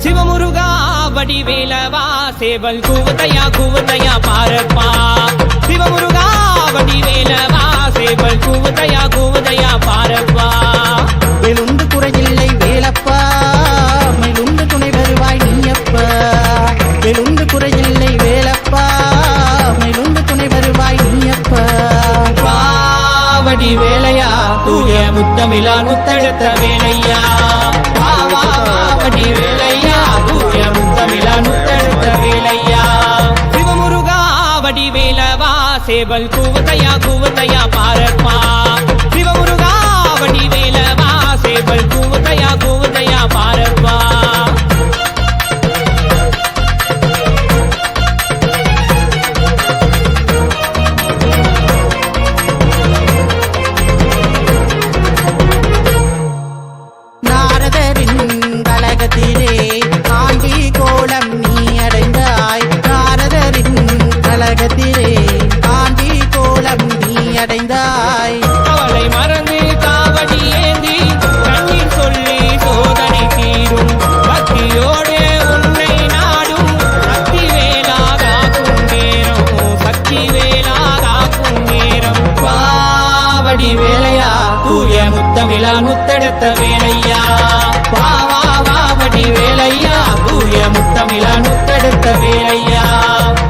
சிவமுருகா வடிவேலவா சேவல் கூவத்தையா பாரப்பா சிவமுருகா வடிவேலவா சேவல் கூவத்தையா பாரப்பா வெளுந்து குறையில்லை வேலப்பா மேலுண்டு துணை வருவாய் நீயப்பா வெளுந்து குறையில்லை வேலப்பா மேலுண்டு துணை வருவாய் நீயப்பா வடிவேலையா தூய முத்தமிழா முத்தெடுத்த வேலையா வடிவேலையா தூய முத்தமிழா முத்தெடுத்த வேலையா சிவமுருகா வடிவேலவா சேவல் கூவத்தையா பாரப்பா சிவமுருகா வடிவேலவா சேவல் கூவத்தையா பாரப்பா நாரதரின் கலகத்திலே ஆண்டி கோலம் நீ அடைந்தாய் நாரதரின் கலகத்திலே ஆண்டி கோலம் நீ அடைந்தாய் அவளை மறந்து காவடி ஏந்தி கண்ணீர் சொல்லி சோதனை தீரும் பக்தியோடு உன்னை நாடும் சக்தி வேலாகாக்கும் நேரம் பாவடி வேலையா தூய முத்தமிழா முத்தெடுத்த வேலையா பாவாவடி வேலையா தூய முத்தமிழா முத்தெடுத்த வேலையா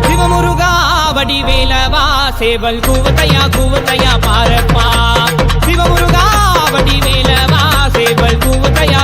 சிவமுருகா வடிவேலவா சேவல் கூவத்தையா பாரப்பா சிவமுருகா வடிவேலவா சேவல் கூவத்தையா